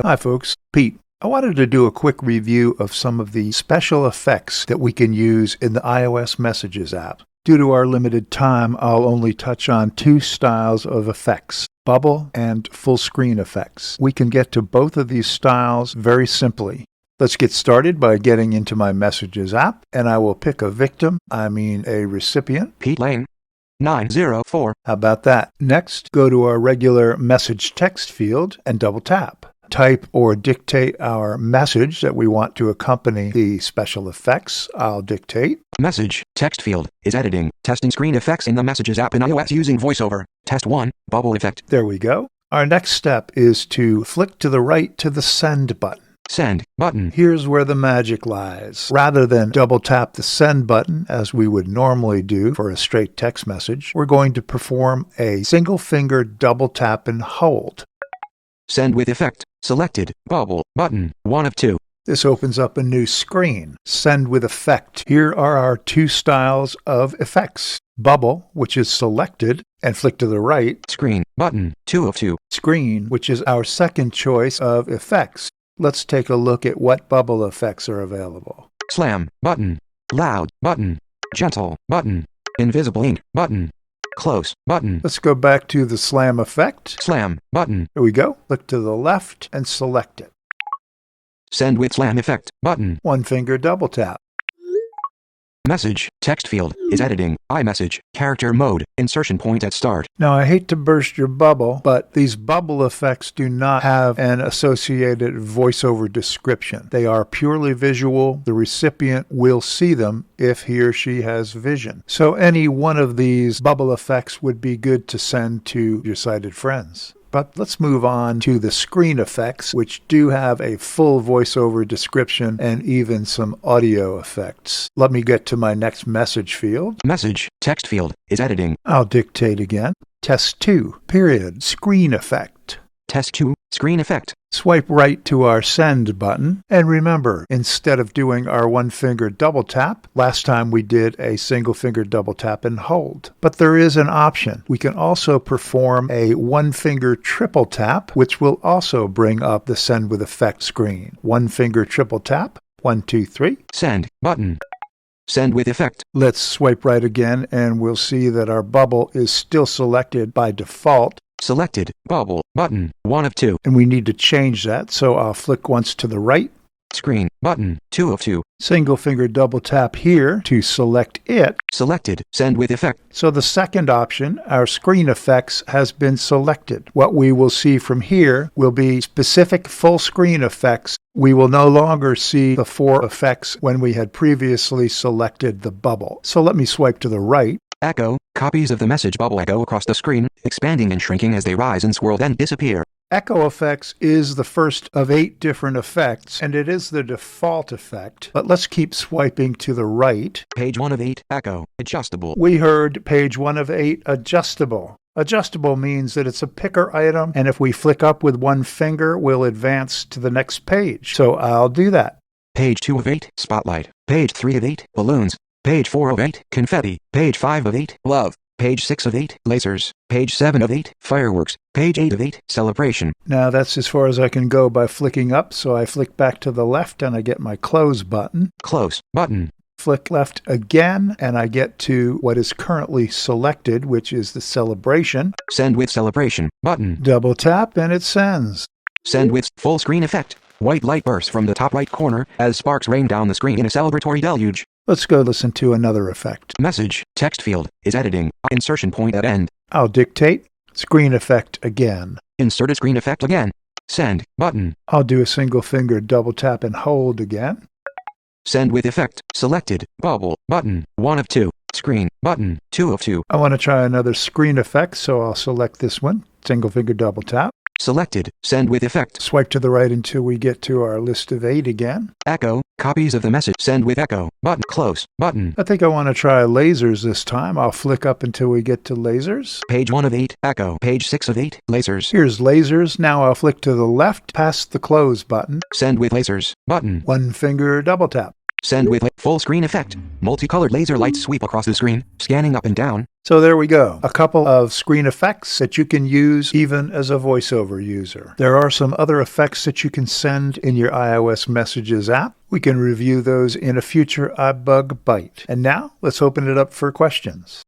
Hi folks, Pete. I wanted to do a quick review of some of the special effects that we can use in the iOS Messages app. Due to our limited time, I'll only touch on two styles of effects, bubble and full screen effects. We can get to both of these styles very simply. Let's get started by getting into my Messages app, and I will pick a victim, a recipient. Pete Lane, 904. How about that? Next, go to our regular message text field and double tap. Type or dictate our message that we want to accompany the special effects. I'll dictate. Message text field is editing. Testing screen effects in the Messages app in iOS using VoiceOver. Test 1, bubble effect. There we go. Our next step is to flick to the right to the send button. Send button. Here's where the magic lies. Rather than double tap the send button as we would normally do for a straight text message, we're going to perform a single finger double tap and hold. Send with effect. Selected. Bubble button. 1 of 2. This opens up a new screen. Send with effect. Here are our two styles of effects. Bubble, which is selected, and flick to the right. Screen button. 2 of 2. Screen, which is our second choice of effects. Let's take a look at what bubble effects are available. Slam button. Loud button. Gentle button. Invisible ink button. Close button. Let's go back to the slam effect. Slam button. Here we go. Look to the left and select it. Send with slam effect button. One finger double tap. Message text field is editing. iMessage character mode. Insertion point at start. Now I hate to burst your bubble, but these bubble effects do not have an associated voiceover description. They are purely visual. The recipient will see them if he or she has vision. So any one of these bubble effects would be good to send to your sighted friends. But let's move on to the screen effects, which do have a full voiceover description and even some audio effects. Let me get to my next message field. Message text field is editing. I'll dictate again. Test 2, period, screen effect. Test 2, screen effect. Swipe right to our send button. And remember, instead of doing our one finger double tap, last time we did a single finger double tap and hold. But there is an option. We can also perform a one finger triple tap, which will also bring up the send with effect screen. One finger triple tap. 1, 2, 3. Send button. Send with effect. Let's swipe right again and we'll see that our bubble is still selected by default. Selected. Bubble button. 1 of 2. And we need to change that, so I'll flick once to the right. Screen button. 2 of 2. Single finger double tap here to select it. Selected. Send with effect. So the second option, our screen effects, has been selected. What we will see from here will be specific full screen effects. We will no longer see the 4 effects when we had previously selected the bubble. So let me swipe to the right. Echo. Copies of the message bubble echo across the screen, expanding and shrinking as they rise and swirl then disappear. Echo effects is the first of 8 different effects, and it is the default effect. But let's keep swiping to the right. Page 1 of 8, echo, adjustable. We heard page 1 of 8, adjustable. Adjustable means that it's a picker item, and if we flick up with one finger, we'll advance to the next page. So I'll do that. Page 2 of 8, spotlight. Page 3 of 8, balloons. Page 4 of 8, confetti. Page 5 of 8, love. Page 6 of 8, lasers. Page 7 of 8, fireworks. Page 8 of 8, celebration. Now that's as far as I can go by flicking up, so I flick back to the left and I get my close button. Close button. Flick left again and I get to what is currently selected, which is the celebration. Send with celebration button. Double tap and it sends. Send with full screen effect. White light bursts from the top right corner as sparks rain down the screen in a celebratory deluge. Let's go listen to another effect. Message text field is editing. Insertion point at end. I'll dictate. Screen effect again. Insert a screen effect again. Send button. I'll do a single finger double tap and hold again. Send with effect. Selected. Bubble button. 1 of 2. Screen button. 2 of 2. I want to try another screen effect, so I'll select this one. Single finger double tap. Selected. Send with effect. Swipe to the right until we get to our list of 8 again. Echo. Copies of the message. Send with echo. Button. Close. Button. I think I want to try lasers this time. I'll flick up until we get to lasers. Page 1 of 8. Echo. Page 6 of 8. Lasers. Here's lasers. Now I'll flick to the left past the close button. Send with lasers. Button. One finger double tap. Send with full screen effect. Multicolored laser lights sweep across the screen, scanning up and down. So there we go. A couple of screen effects that you can use even as a voiceover user. There are some other effects that you can send in your iOS Messages app. We can review those in a future iBug Byte. And now let's open it up for questions.